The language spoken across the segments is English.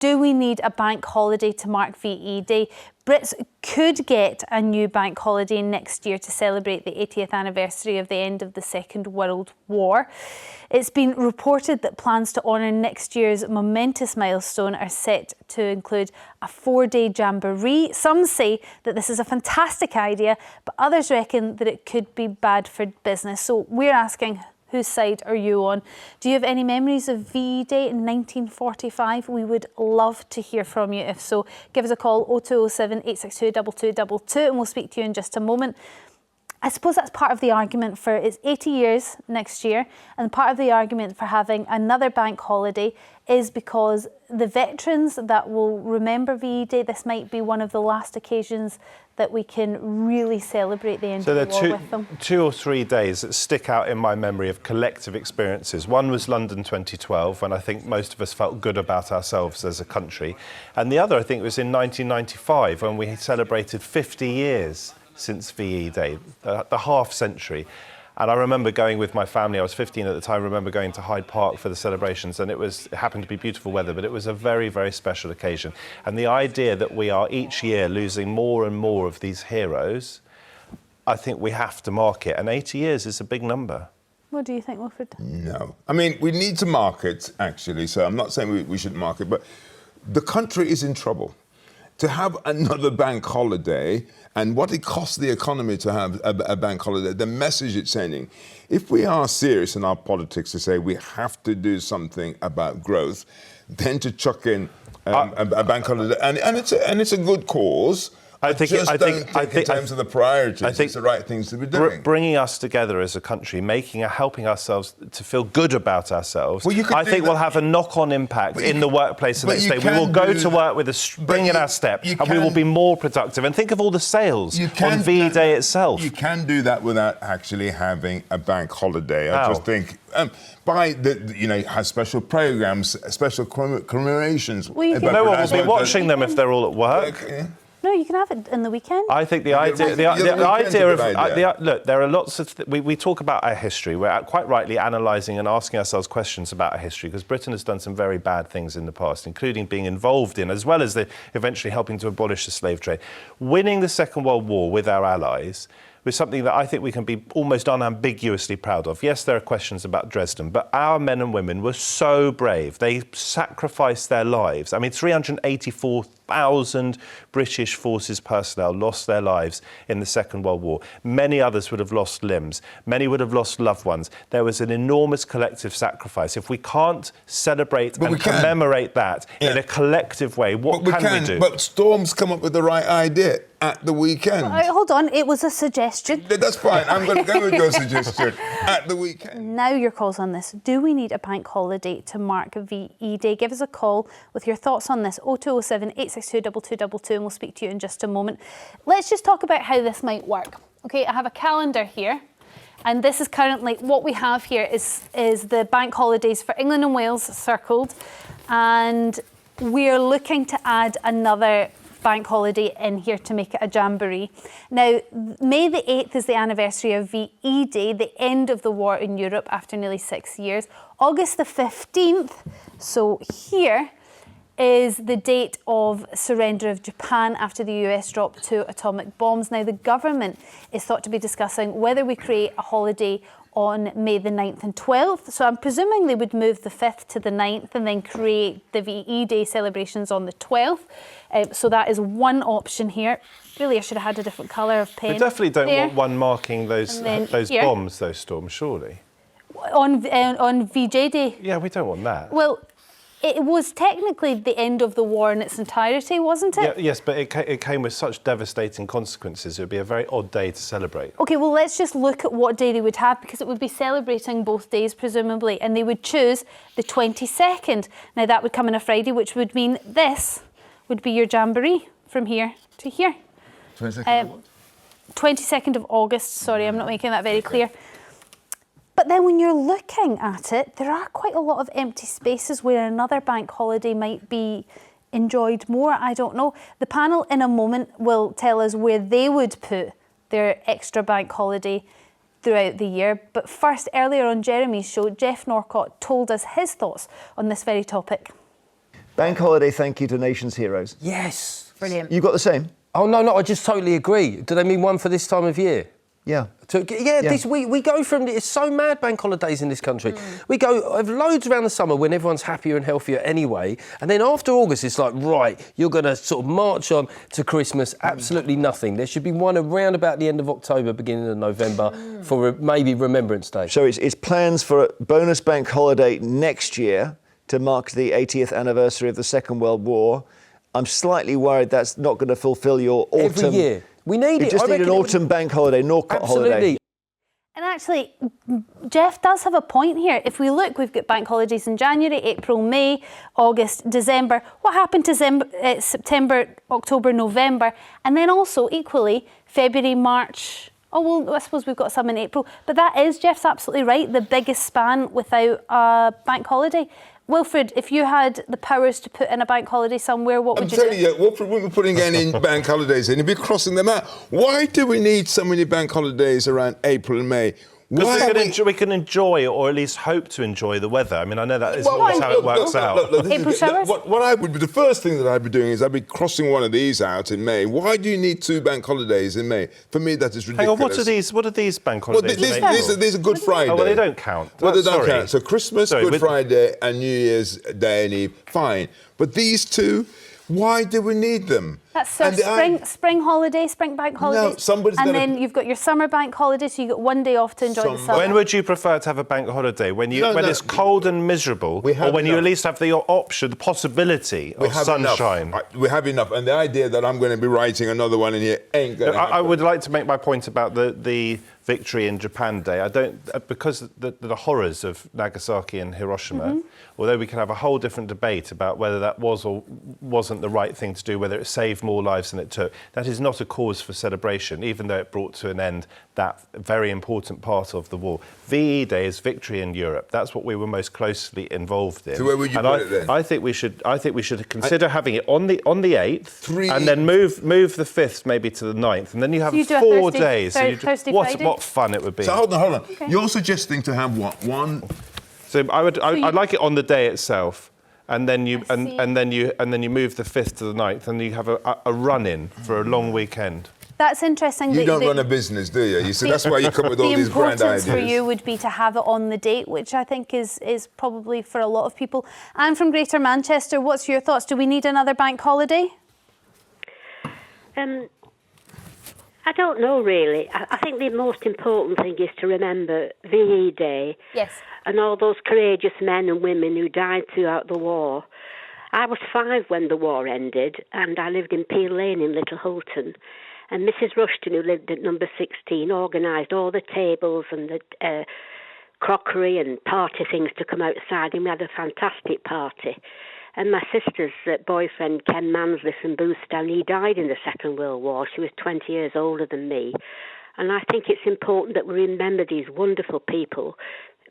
Do we need a bank holiday to mark VE Day? Brits could get a new bank holiday next year to celebrate the 80th anniversary of the end of the Second World War. It's been reported that plans to honour next year's momentous milestone are set to include a 4-day jamboree. Some say that this is a fantastic idea, but others reckon that it could be bad for business. So we're asking, whose side are you on? Do you have any memories of VE Day in 1945? We would love to hear from you. If so, give us a call 0207 862 2222 and we'll speak to you in just a moment. I suppose that's part of the argument for it's 80 years next year, and part of the argument for having another bank holiday is because the veterans that will remember VE Day, this might be one of the last occasions that we can really celebrate the end of the war with them. 2 or 3 days that stick out in my memory of collective experiences. One was London 2012, when I think most of us felt good about ourselves as a country. And the other, I think, was in 1995, when we celebrated 50 years since VE Day, the half century. And I remember going with my family, I was 15 at the time, I remember going to Hyde Park for the celebrations, and it happened to be beautiful weather, but it was a very, very special occasion. And the idea that we are each year losing more and more of these heroes, I think we have to mark it. And 80 years is a big number. What do you think, Wilfred? No. I mean, we need to mark it, actually, so I'm not saying we shouldn't mark it, but the country is in trouble. To have another bank holiday and what it costs the economy to have a bank holiday, the message it's sending. If we are serious in our politics to say we have to do something about growth, then to chuck in a bank holiday, and it's a good cause. I think in terms of the priorities, I think it's the right things to be doing. Bringing us together as a country, helping ourselves to feel good about ourselves, well, I think will have a knock-on impact in the workplace the next day. We will go to work with a spring in our step, and we will be more productive. And think of all the sales on VE Day itself. You can do that without actually having a bank holiday. I just think have special programs, special commemorations. Well, no one will be watching them if they're all at work. No, you can have it in the weekend. I think the idea of look, there are lots of we talk about our history. We're quite rightly analysing and asking ourselves questions about our history, because Britain has done some very bad things in the past, including being involved in, as well as eventually helping to abolish the slave trade. Winning the Second World War with our allies was something that I think we can be almost unambiguously proud of. Yes, there are questions about Dresden, but our men and women were so brave. They sacrificed their lives. I mean, 384,000 British Forces personnel lost their lives in the Second World War. Many others would have lost limbs. Many would have lost loved ones. There was an enormous collective sacrifice. If we can't celebrate and commemorate that in a collective way, what can we do? But Storm's come up with the right idea at the weekend. Hold on, it was a suggestion. That's fine, I'm going to go with your suggestion. At the weekend. Now your calls on this. Do we need a bank holiday to mark VE Day? Give us a call with your thoughts on this. 0207 862 2222 and we'll speak to you in just a moment. Let's just talk about how this might work. Okay, I have a calendar here. And this is currently, what we have here is the bank holidays for England and Wales circled. And we're looking to add another bank holiday in here to make it a jamboree. Now, May the 8th is the anniversary of VE Day, the end of the war in Europe after nearly 6 years. August the 15th, so here, is the date of surrender of Japan after the US dropped 2 atomic bombs. Now, the government is thought to be discussing whether we create a holiday on May the 9th and 12th. So I'm presuming they would move the 5th to the 9th and then create the VE Day celebrations on the 12th. So that is one option here. Really, I should have had a different colour of pen. We definitely don't want one marking those bombs, those storms, surely. On VJ Day? Yeah, we don't want that. Well, it was technically the end of the war in its entirety, wasn't it? Yeah, yes, but it came with such devastating consequences. It would be a very odd day to celebrate. OK, well, let's just look at what day they would have, because it would be celebrating both days, presumably, and they would choose the 22nd. Now, that would come on a Friday, which would mean this would be your jamboree from here to here. 22nd of August, sorry, I'm not making that very clear. But then when you're looking at it, there are quite a lot of empty spaces where another bank holiday might be enjoyed more. I don't know. The panel in a moment will tell us where they would put their extra bank holiday throughout the year. But first, earlier on Jeremy's show, Jeff Norcott told us his thoughts on this very topic. Bank holiday thank you to nation's heroes. Yes. Brilliant. You got the same? Oh, no, I just totally agree. Do they mean one for this time of year? Yeah. This we go from it's so mad bank holidays in this country. We go have loads around the summer when everyone's happier and healthier anyway, and then after August it's like right, you're going to sort of march on to Christmas. Absolutely nothing. There should be one around about the end of October, beginning of November for maybe Remembrance Day. So it's plans for a bonus bank holiday next year to mark the 80th anniversary of the Second World War. I'm slightly worried that's not going to fulfil your autumn. Every year. We need it. You just need an autumn bank holiday, Norcott holiday. And actually, Jeff does have a point here. If we look, we've got bank holidays in January, April, May, August, December. What happened to September, October, November? And then also, equally, February, March. Oh, well, I suppose we've got some in April. But that is, Jeff's absolutely right, the biggest span without a bank holiday. Wilfred, if you had the powers to put in a bank holiday somewhere, what would you do? I'm telling you, Wilfred wouldn't be putting any bank holidays in. He'd be crossing them out. Why do we need so many bank holidays around April and May? Because we can enjoy, or at least hope to enjoy, the weather. I mean, I know that is always how it works out. April showers? What I would be, the first thing that I'd be doing is I'd be crossing one of these out in May. Why do you need 2 bank holidays in May? For me, that is ridiculous. Hang on, what are these bank holidays? These are Good Friday. Oh, well, they don't count. Well, they don't count. So Christmas, Good Friday, and New Year's Day and Eve, fine. But these 2, why do we need them? That's spring holiday, spring bank holidays. Then you've got your summer bank holiday, so you get one day off to enjoy the summer. When would you prefer to have a bank holiday? When it's cold and miserable, or when you at least have the option, the possibility of sunshine? We have enough. And the idea that I'm going to be writing another one in here ain't going to happen. I would like to make my point about the victory in Japan Day. I don't, because the horrors of Nagasaki and Hiroshima, although we can have a whole different debate about whether that was or wasn't the right thing to do, whether it saved more lives than it took, that is not a cause for celebration, even though it brought to an end that very important part of the war. VE Day is victory in Europe. That's what we were most closely involved in. So where would you put it then? I think we should consider having it on the 8th, and then move the 5th maybe to the 9th, and then you have 4 days. What fun it would be. So hold on. Okay. You're suggesting to have what? One. So I'd like it on the day itself, and then you and then you move the 5th to the 9th, and you have a run-in for a long weekend. That's interesting. You don't run a business, do you? You see, that's why you come with all these grand ideas. The importance for you would be to have it on the date, which I think is probably for a lot of people. I'm from Greater Manchester. What's your thoughts? Do we need another bank holiday? I don't know, really. I think the most important thing is to remember VE Day. Yes. And all those courageous men and women who died throughout the war. I was 5 when the war ended, and I lived in Peel Lane in Little Hulton. And Mrs. Rushton, who lived at number 16, organised all the tables and the crockery and party things to come outside, and we had a fantastic party. And my sister's boyfriend, Ken Mansley from Boothstown, he died in the Second World War. She was 20 years older than me. And I think it's important that we remember these wonderful people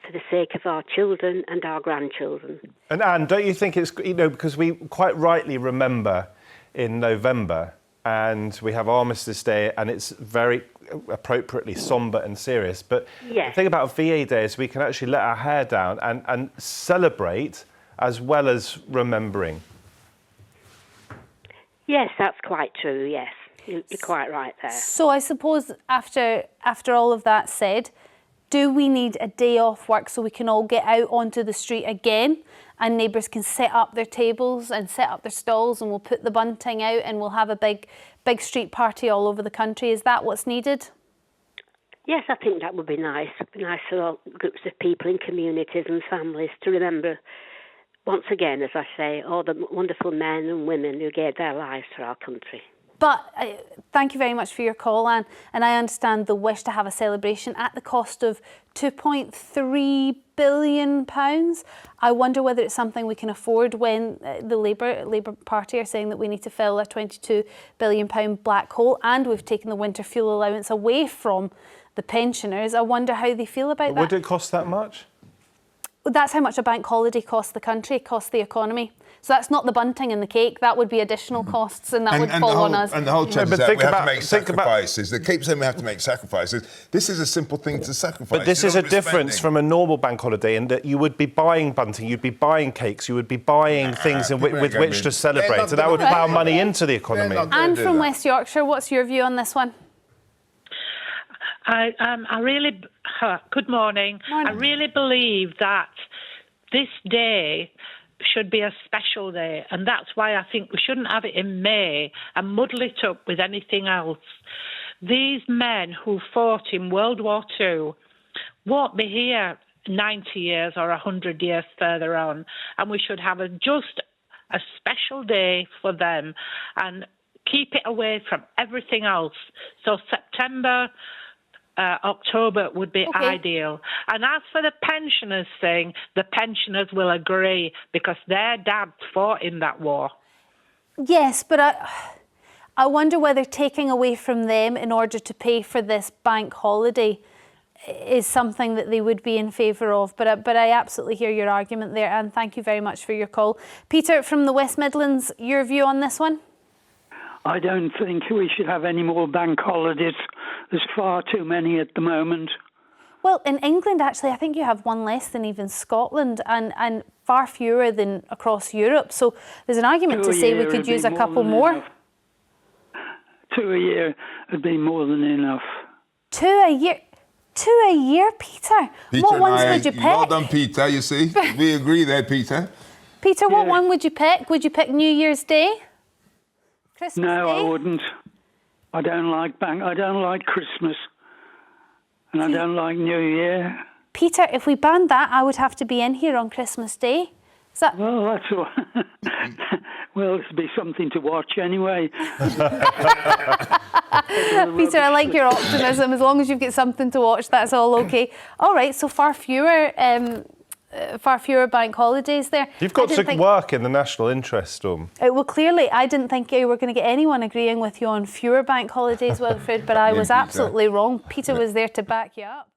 for the sake of our children and our grandchildren. And Anne, don't you think it's, because we quite rightly remember in November, and we have Armistice Day, and it's very appropriately sombre and serious. But the thing about VE Day is we can actually let our hair down and celebrate as well as remembering. Yes, that's quite true, yes. You're quite right there. So I suppose after all of that said, do we need a day off work so we can all get out onto the street again and neighbours can set up their tables and set up their stalls, and we'll put the bunting out and we'll have a big street party all over the country? Is that what's needed? Yes, I think that would be nice. It would be nice for all groups of people in communities and families to remember, once again, as I say, all the wonderful men and women who gave their lives for our country. But thank you very much for your call, Anne. And I understand the wish to have a celebration at the cost of £2.3 billion. I wonder whether it's something we can afford when the Labour Party are saying that we need to fill a £22 billion black hole, and we've taken the winter fuel allowance away from the pensioners. I wonder how they feel about that. Would it cost that much? That's how much a bank holiday costs the country, costs the economy. So that's not the bunting and the cake. That would be additional costs, and that would fall on us. And the whole chance but is that think we have about- to make think about- sacrifices. They keep saying we have to make sacrifices. This is a simple thing to sacrifice. But this You is know a what we're difference spending. from a normal bank holiday in that you would be buying bunting, you'd be buying cakes, you would be buying things people ain't with gonna which be- to celebrate. They're So not that would gonna- plough money into the economy. They're not gonna Anne do from that. West Yorkshire, what's your view on this one? Good morning. I really believe that this day should be a special day, and that's why I think we shouldn't have it in May and muddle it up with anything else. These men who fought in World War II won't be here 90 years or 100 years further on, and we should have just a special day for them and keep it away from everything else. So September, October would be ideal. And as for the pensioners thing, the pensioners will agree because their dads fought in that war. Yes, but I wonder whether taking away from them in order to pay for this bank holiday is something that they would be in favour of. But I absolutely hear your argument there, and thank you very much for your call. Peter from the West Midlands, your view on this one? I don't think we should have any more bank holidays. There's far too many at the moment. Well, in England, actually, I think you have one less than even Scotland and far fewer than across Europe. So there's an argument to say we could use a couple more. 2 a year would be more than enough. 2 a year? 2 a year, Peter? Peter What and ones I- would you pick? Well done, Peter, you see. We agree there, Peter. Peter, what one would you pick? Would you pick New Year's Day? Christmas No, Day? I wouldn't. I don't like Christmas. And I don't like New Year. Peter, if we banned that, I would have to be in here on Christmas Day. Is that... Well, that's all. Well, it'd be something to watch anyway. Peter, I like your optimism. As long as you've got something to watch, that's all okay. All right, so far fewer bank holidays there. You've got to work in the national interest, Storm. Well, clearly, I didn't think you were going to get anyone agreeing with you on fewer bank holidays, Wilfred, but I was absolutely wrong. Peter was there to back you up.